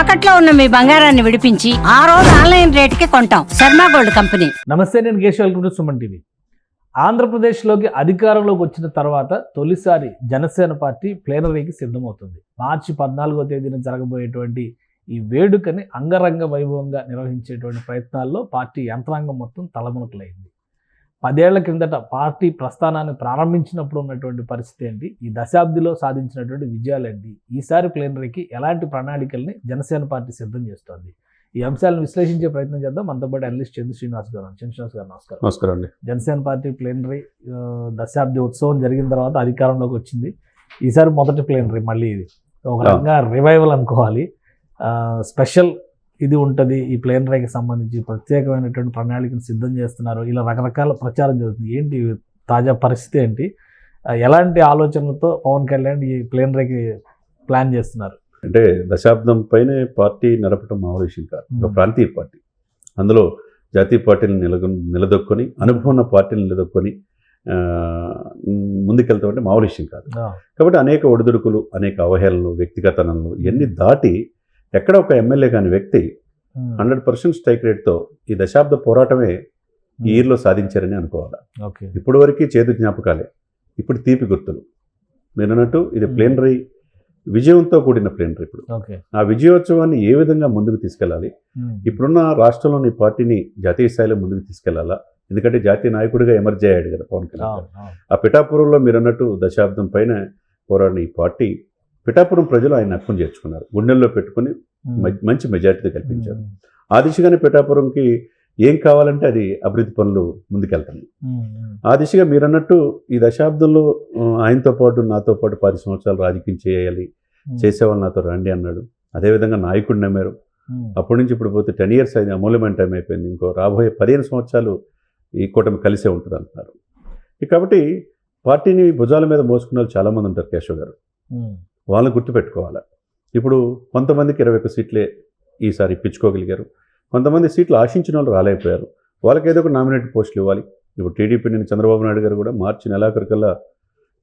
తాకట్లో ఉన్న మీ బంగారాన్ని విడిపించి ఆ రోజు ఆన్లైన్ రేటుకి కొంటాం. Sharma gold company. నమస్తే, నేను Keshav. Welcome to Suman TV. ఆంధ్రప్రదేశ్లోకి అధికారంలోకి వచ్చిన తర్వాత తొలిసారి జనసేన పార్టీ ప్లేనరీకి సిద్ధమవుతుంది. మార్చి 14వ తేదీన జరగబోయేటువంటి ఈ వేడుకని అంగరంగ వైభవంగా నిర్వహించేటువంటి ప్రయత్నాల్లో పార్టీ యంత్రాంగం మొత్తం తలమునకలైంది. 10 ఏళ్ల కిందట పార్టీ ప్రస్థానాన్ని ప్రారంభించినప్పుడు ఉన్నటువంటి పరిస్థితి ఏంటి, ఈ దశాబ్దిలో సాధించినటువంటి విజయాలు ఏంటి, ఈసారి ప్లేనరీకి ఎలాంటి ప్రణాళికల్ని జనసేన పార్టీ సిద్ధం చేస్తోంది, ఈ అంశాలను విశ్లేషించే ప్రయత్నం చేద్దాం. మనతో పాటు అనలిస్ట్ చంద్ర శ్రీనివాస్ గారు. శ్రీనివాస్ గారు నమస్కారం. నమస్కారం అండి. జనసేన పార్టీ ప్లేనరీ దశాబ్ది ఉత్సవం జరిగిన తర్వాత అధికారంలోకి వచ్చింది. ఈసారి మొదటి ప్లేనరీ మళ్ళీ ఇది ఒక రకంగా రివైవల్ అనుకోవాలి. స్పెషల్ ఇది ఉంటుంది. ఈ ప్లేనరీకి సంబంధించి ప్రత్యేకమైనటువంటి ప్రణాళికను సిద్ధం చేస్తున్నారు. ఇలా రకరకాల ప్రచారం జరుగుతుంది. ఏంటి తాజా పరిస్థితి ఏంటి, ఎలాంటి ఆలోచనలతో పవన్ కళ్యాణ్ ఈ ప్లేనరీకి ప్లాన్ చేస్తున్నారు? అంటే దశాబ్దం పైనే పార్టీ నడపడం మామూలు విషయం కాదు. ఒక ప్రాంతీయ పార్టీ, అందులో జాతీయ పార్టీని నిలదొక్కొని అనుభవం ఉన్న పార్టీని నిలదొక్కొని ముందుకెళ్తామంటే మామూలు విషయం కాదు. కాబట్టి అనేక ఒడిదుడుకులు, అనేక అవహేళనలు, వ్యక్తిగతనలు ఇవన్నీ దాటి ఎక్కడ ఒక ఎమ్మెల్యే కాని వ్యక్తి 100% స్ట్రైక్ రేట్తో ఈ దశాబ్ద పోరాటమే ఈ ఇయర్లో సాధించారని అనుకోవాలి. ఇప్పటి వరకు చేదు జ్ఞాపకాలే, ఇప్పుడు తీపి గుర్తులు. మీరు అన్నట్టు ఇది ప్లేనరీ విజయంతో కూడిన ప్లేనరీ. ఇప్పుడు ఆ విజయోత్సవాన్ని ఏ విధంగా ముందుకు తీసుకెళ్ళాలి, ఇప్పుడున్న రాష్ట్రంలోని పార్టీని జాతీయ స్థాయిలో ముందుకు తీసుకెళ్లాలా, ఎందుకంటే జాతీయ నాయకుడిగా ఎమర్జ్ అయ్యాడు కదా పవన్ కళ్యాణ్. ఆ పిఠాపురంలో మీరు అన్నట్టు దశాబ్దం పైన పోరాడిన ఈ పార్టీ పిఠాపురం ప్రజలు ఆయన అక్కును చేర్చుకున్నారు, గుండెల్లో పెట్టుకుని మంచి మెజార్టీతో కల్పించారు. ఆ దిశగానే పిఠాపురంకి ఏం కావాలంటే అది అభివృద్ధి పనులు ముందుకెళ్తాయి. ఆ దిశగా మీరు అన్నట్టు ఈ దశాబ్దంలో ఆయనతో పాటు నాతో పాటు 10 సంవత్సరాలు రాజకీయం చేయాలి, చేసేవాళ్ళు నాతో రండి అన్నాడు. అదేవిధంగా నాయకుడిని నమ్మారు. అప్పటి నుంచి ఇప్పుడు పోతే 10 years అయింది, అమూల్యమైన టైం అయిపోయింది. ఇంకో రాబోయే 15 సంవత్సరాలు ఈ కూటమి కలిసే ఉంటుంది అంటున్నారు. కాబట్టి పార్టీని భుజాల మీద మోసుకున్న వాళ్ళు చాలామంది ఉంటారు కేశవ్ గారు. వాళ్ళని గుర్తుపెట్టుకోవాలి. ఇప్పుడు కొంతమందికి 21 సీట్లే ఈసారి ఇప్పించుకోగలిగారు. కొంతమంది సీట్లు ఆశించిన వాళ్ళు రాలేకపోయారు. వాళ్ళకి ఏదో ఒక నామినేటెడ్ పోస్టులు ఇవ్వాలి. ఇప్పుడు టీడీపీ నేను చంద్రబాబు నాయుడు గారు కూడా మార్చి నెలాఖరికల్లా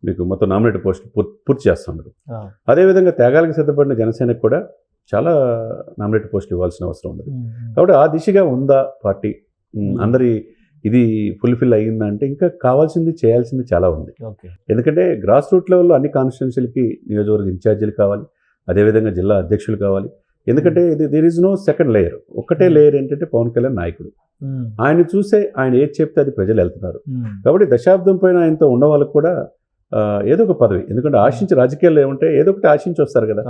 మీకు మొత్తం నామినేటెడ్ పోస్టులు పూర్తి చేస్తున్నారు. అదేవిధంగా త్యాగాలకు సిద్ధపడిన జనసేనకు కూడా చాలా నామినేటెడ్ పోస్టులు ఇవ్వాల్సిన అవసరం ఉంది. కాబట్టి ఆ దిశగా ఉందా పార్టీ, అందరి ఇది ఫుల్ఫిల్ అయ్యిందంటే ఇంకా కావాల్సింది, చేయాల్సింది చాలా ఉంది. ఎందుకంటే గ్రాస్ రూట్ లెవెల్లో అన్ని కాన్స్టిట్యున్సీలకి నియోజకవర్గ ఇన్ఛార్జీలు కావాలి, అదేవిధంగా జిల్లా అధ్యక్షులు కావాలి. ఎందుకంటే ఇది there is no second layer. ఒక్కటే లేయర్ ఏంటంటే పవన్ కళ్యాణ్ నాయకుడు. ఆయన చూసే ఆయన ఏది చెప్తే అది ప్రజలు వెళ్తున్నారు. కాబట్టి దశాబ్దం పైన ఆయనతో ఉన్న వాళ్ళకు కూడా ఏదో ఒక పదవి, ఎందుకంటే ఆశించి రాజకీయాల్లో ఏమంటే ఏదో ఒకటి ఆశించి వస్తారు కదా,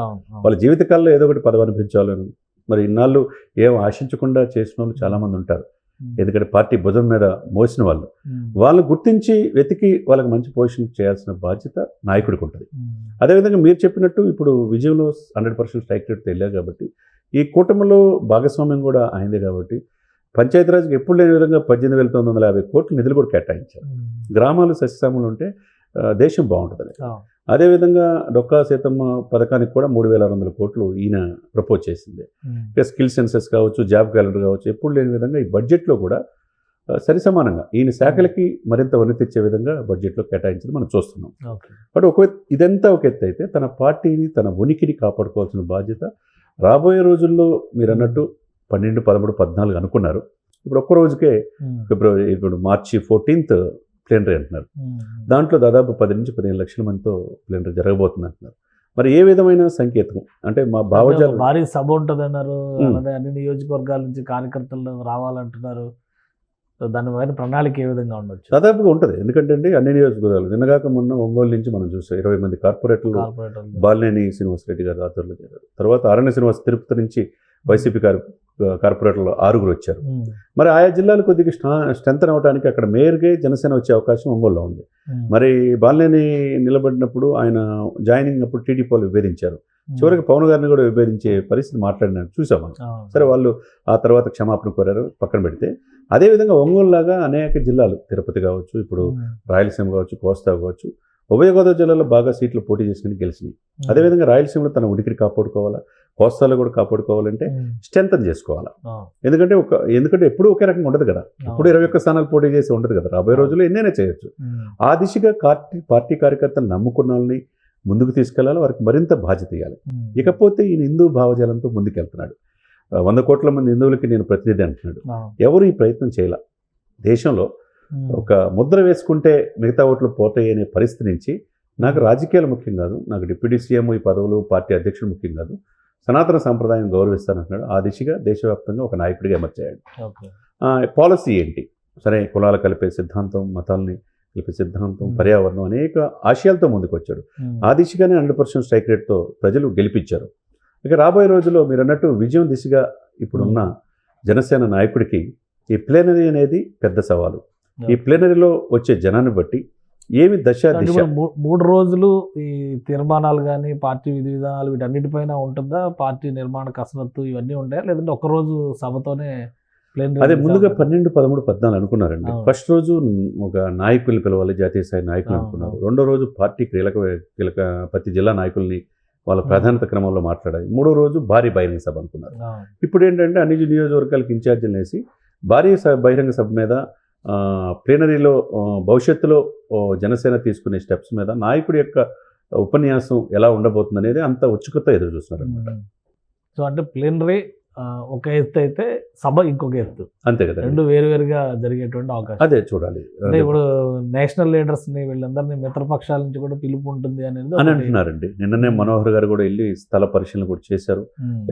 వాళ్ళ జీవితకాలంలో ఏదో ఒకటి పదవి అనిపించాలని. మరి ఇన్నాళ్ళు ఏం ఆశించకుండా చేసిన వాళ్ళు చాలామంది ఉంటారు. ఎందుకంటే పార్టీ భుజం మీద మోసిన వాళ్ళని గుర్తించి వెతికి వాళ్ళకి మంచి పొజిషన్ చేయాల్సిన బాధ్యత నాయకుడికి ఉంటుంది. అదేవిధంగా మీరు చెప్పినట్టు ఇప్పుడు విజయంలో 100% స్ట్రైక్ రేట్తో వెళ్ళారు కాబట్టి ఈ కూటమిలో భాగస్వామ్యం కూడా అయింది. కాబట్టి పంచాయతీరాజ్కి ఎప్పుడు లేని విధంగా 18,950 కోట్ల నిధులు కూడా కేటాయించారు. గ్రామాలు సస్యశ్యామలు ఉంటే దేశం బాగుంటుంది. అదేవిధంగా డొక్కా సీతమ్మ పథకానికి కూడా 3,600 కోట్లు ఈయన ప్రపోజ్ చేసింది. ఇక స్కిల్ సెన్సెస్ కావచ్చు, జాబ్ క్యాలెండర్ కావచ్చు, ఎప్పుడు లేని విధంగా ఈ బడ్జెట్లో కూడా సరిసమానంగా ఈయన శాఖలకి మరింత వన్నె విధంగా బడ్జెట్లో కేటాయించింది మనం చూస్తున్నాం. బట్ ఇదంతా ఒక ఎత్తు అయితే తన పార్టీని, తన ఉనికిని కాపాడుకోవాల్సిన బాధ్యత రాబోయే రోజుల్లో మీరు అన్నట్టు 12, 13, 14 అనుకున్నారు. ఇప్పుడు ఒక్క రోజుకే ఫిబ్రవరి, ఇప్పుడు మార్చి 14th ప్లేనరీ అంటున్నారు. దాంట్లో దాదాపు 10 నుంచి 15 లక్షల మందితో ప్లేనరీ జరగబోతుంది అంటున్నారు. మరి ఏ విధమైన సంకేతం అంటే మా భావజాలం, భారీ సభ ఉంటుంది అన్నారు, అన్ని నియోజకవర్గాల నుంచి కార్యకర్తలు రావాలంటున్నారు. దానిపైన ప్రణాళిక ఏ విధంగా ఉండొచ్చు? దాదాపుగా ఉంటుంది. ఎందుకంటే అండి అన్ని నియోజకవర్గాలు నిన్నగాక మొన్న ఒంగోలు నుంచి మనం చూసాం 20 మంది కార్పొరేటర్లు బాలినేని శ్రీనివాసరెడ్డి గారు ఆధ్వర్యంలో చేరారు. తర్వాత అరణ్య శ్రీనివాస్ తిరుపతి నుంచి వైసీపీ కార్పొరేటర్లు 6 వచ్చారు. మరి ఆయా జిల్లాలు కొద్దిగా స్ట్రెంథన్ అవడానికి అక్కడ మేయర్గా జనసేన వచ్చే అవకాశం ఒంగోలులో ఉంది. మరి బాలినేని నిలబడినప్పుడు ఆయన జాయినింగ్ అప్పుడు టీడీపీ వాళ్ళు విభేదించారు. చివరికి పవన్ గారిని కూడా విభేదించే పరిస్థితి మాట్లాడిన చూసాం మనం. సరే, వాళ్ళు ఆ తర్వాత క్షమాపణ కోరారు, పక్కన పెడితే. అదేవిధంగా ఒంగోలు లాగా అనేక జిల్లాలు, తిరుపతి కావచ్చు, ఇప్పుడు రాయలసీమ కావచ్చు, కోస్తా కావచ్చు, ఉభయ గోదావరి జిల్లాలో బాగా సీట్లు పోటీ చేసుకుని గెలిచినాయి. అదేవిధంగా రాయలసీమలో తన ఉనికిని కాపాడుకోవాలా, కోస్తాలో కూడా కాపాడుకోవాలంటే స్ట్రెంథన్ చేసుకోవాలా. ఎందుకంటే ఎప్పుడు ఒకే రకంగా ఉండదు కదా. ఇప్పుడు 21 స్థానాలు పోటీ చేసి ఉండదు కదా. రాబోయే రోజుల్లో ఎన్నైనా చేయొచ్చు. ఆ దిశగా పార్టీ కార్యకర్తలు నమ్ముకున్న వాళ్ళని ముందుకు తీసుకెళ్లాలి, వారికి మరింత బాధ్యత ఇవ్వాలి. ఇకపోతే ఈయన హిందూ భావజాలంతో ముందుకెళ్తున్నాడు. 100 కోట్ల మంది హిందువులకి నేను ప్రతినిధి అంటున్నాడు. ఎవరు ఈ ప్రయత్నం చేయాల. దేశంలో ఒక ముద్ర వేసుకుంటే మిగతా ఓట్లు పోతాయి అనే పరిస్థితి నుంచి నాకు రాజకీయాలు ముఖ్యం కాదు, నాకు డిప్యూటీ సీఎం ఈ పదవులు పార్టీ అధ్యక్షుడు ముఖ్యం కాదు, సనాతన సాంప్రదాయం గౌరవిస్తానంటున్నాడు. ఆ దిశగా దేశవ్యాప్తంగా ఒక నాయకుడిగా ఎమర్చాడు. పాలసీ ఏంటి? సరే, కులాలు కలిపే సిద్ధాంతం, మతాలని కలిపే సిద్ధాంతం, పర్యావరణం, అనేక ఆశయాలతో ముందుకు వచ్చాడు. ఆ దిశగానే 100% స్ట్రైక్ రేట్తో ప్రజలు గెలిపించారు. ఇక రాబోయే రోజుల్లో మీరు అన్నట్టు విజయం దిశగా ఇప్పుడున్న జనసేన నాయకుడికి ఈ ప్లేనరీ అనేది పెద్ద సవాలు. ఈ ప్లేనరీలో వచ్చే జనాన్ని బట్టి ఏమి దిశ 3 రోజులు ఈ తీర్మానాలు కానీ పార్టీ విధి విధానాలు వీటన్నిటిపైన ఉంటుందా? పార్టీ నిర్మాణ కసరత్తు ఇవన్నీ ఉంటాయా, లేదంటే ఒకరోజు సభతోనే ప్లేనరీ? అదే ముందుగా 12, 13, 14 అనుకున్నారండి. ఫస్ట్ రోజు ఒక నాయకుల్ని పిలవాలి, జాతీయ స్థాయి నాయకులు అనుకున్నారు. రెండో రోజు పార్టీ కీలక ప్రతి జిల్లా నాయకుల్ని వాళ్ళ ప్రాధాన్యత క్రమంలో మాట్లాడాలి. మూడో రోజు భారీ బహిరంగ సభ అనుకున్నారు. ఇప్పుడు ఏంటంటే అన్ని నియోజకవర్గాలకు ఇన్ఛార్జీలు వేసి భారీ బహిరంగ సభ మీద ప్లేనరీలో భవిష్యత్తులో జనసేన తీసుకునే స్టెప్స్ మీద నాయకుడి యొక్క ఉపన్యాసం ఎలా ఉండబోతుంది అనేది అంత ఉత్సుకత ఎదురు చూస్తున్నారు అనమాట. సో అంటే ప్లేనరీ ఒక ఎత్తు అయితే సభ ఇంకొక ఎత్తు, అంతే కదా, రెండు వేరువేరుగా జరిగేటువంటి అవకాశం. అదే చూడాలి. అంటే ఇప్పుడు నేషనల్ లీడర్స్ ని వీళ్ళందరినీ మిత్రపక్షాల నుంచి కూడా పిలుపు ఉంటుంది అనేది అని అంటున్నారండి. నిన్ననే మనోహర్ గారు కూడా వెళ్ళి స్థల పరిశీలన కూడా చేశారు.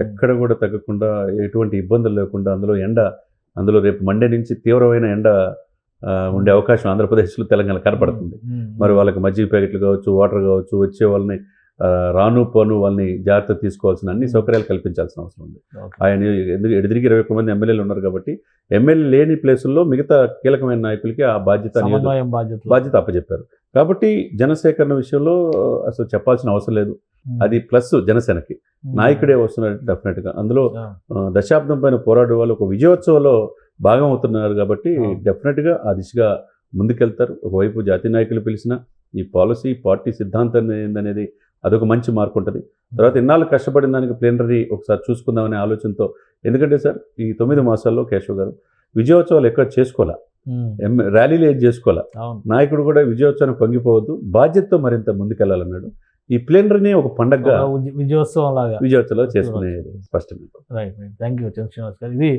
ఎక్కడ కూడా తగ్గకుండా, ఎటువంటి ఇబ్బందులు లేకుండా, అందులో రేపు మండే నుంచి తీవ్రమైన ఎండ ఉండే అవకాశం ఆంధ్రప్రదేశ్లో, తెలంగాణ కనపడుతుంది. మరి వాళ్ళకి మజ్జిగ ప్యాకెట్లు కావచ్చు, వాటర్ కావచ్చు, వచ్చే వాళ్ళని రాను పోను వాళ్ళని జాగ్రత్త తీసుకోవాల్సిన అన్ని సౌకర్యాలు కల్పించాల్సిన అవసరం ఉంది. ఆయన ఎదురికి 21 మంది ఎమ్మెల్యేలు ఉన్నారు కాబట్టి ఎమ్మెల్యే లేని ప్లేసుల్లో మిగతా కీలకమైన నాయకులకి ఆ బాధ్యత అప్పచెప్పారు. కాబట్టి జనసేకరణ విషయంలో అసలు చెప్పాల్సిన అవసరం లేదు. అది ప్లస్ జనసేనకి నాయకుడే వస్తున్నారు డెఫినెట్గా. అందులో దశాబ్దం పైన పోరాడే వాళ్ళు ఒక విజయోత్సవంలో భాగం అవుతున్నారు కాబట్టి డెఫినెట్గా ఆ దిశగా ముందుకెళ్తారు. ఒకవైపు జాతీయ నాయకులు పిలిచిన ఈ పాలసీ, పార్టీ సిద్ధాంతం ఏందనేది అదొక మంచి మార్పు ఉంటుంది. తర్వాత ఇన్నాళ్ళు కష్టపడిన దానికి ప్లేనరీ ఒకసారి చూసుకుందామనే ఆలోచనతో, ఎందుకంటే సార్ ఈ 9 మాసాల్లో కేశవ్ గారు విజయోత్సవాలు ఎక్కడ చేసుకోవాలా, ర్యాలీలు ఏది చేసుకోవాలా, నాయకుడు కూడా విజయోత్సవాన్ని పొంగిపోవద్దు, బాధ్యతతో మరింత ముందుకెళ్లాలన్నాడు. ఈ ప్లేనరీని ఒక పండగ విజయోత్సవం చేసుకునేది స్పష్టంగా. రైట్, థ్యాంక్ యూ చంద్రశ్రీనివాస్ గారు. ఇది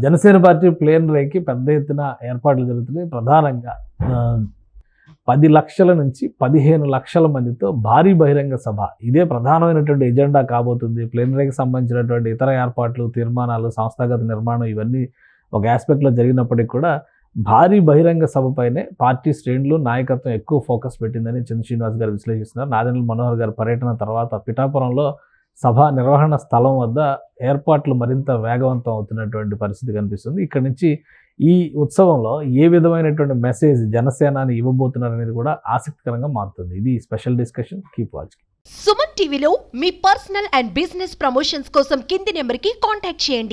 జనసేన పార్టీ ప్లేనరీకి పెద్ద ఎత్తున ఏర్పాట్లు జరుగుతున్నాయి. ప్రధానంగా 10 లక్షల నుంచి 15 లక్షల మందితో భారీ బహిరంగ సభ, ఇదే ప్రధానమైనటువంటి ఎజెండా కాబోతుంది. ప్లేనరీకి సంబంధించినటువంటి ఇతర ఏర్పాట్లు, తీర్మానాలు, సంస్థాగత నిర్మాణం ఇవన్నీ ఒక ఆస్పెక్ట్లో జరిగినప్పటికీ కూడా భారీ బహిరంగ సభపైనే పార్టీ శ్రేణులు, నాయకత్వం ఎక్కువ ఫోకస్ పెట్టిందని చంద్ర శ్రీనివాస్ గారు విశ్లేషిస్తున్నారు. నాదెండ్ల మనోహర్ గారి పర్యటన తర్వాత పిఠాపురంలో సభ నిర్వహణ స్థలం వద్ద ఏర్పాట్లు మరింత వేగవంతం అవుతున్నటువంటి పరిస్థితి కనిపిస్తుంది. ఇక్కడ నుంచి ఈ ఉత్సవంలో ఏ విధమైనటువంటి మెసేజ్ జనసేనాని ఇవ్వబోతున్నారు అనేది కూడా ఆసక్తికరంగా మారుతుంది. ఇది special discussion. Keep watching. Suman టీవీలో మీ పర్సనల్ అండ్ బిజినెస్ ప్రమోషన్స్ కోసం కింది నెంబర్కి కాంటాక్ట్ చేయండి.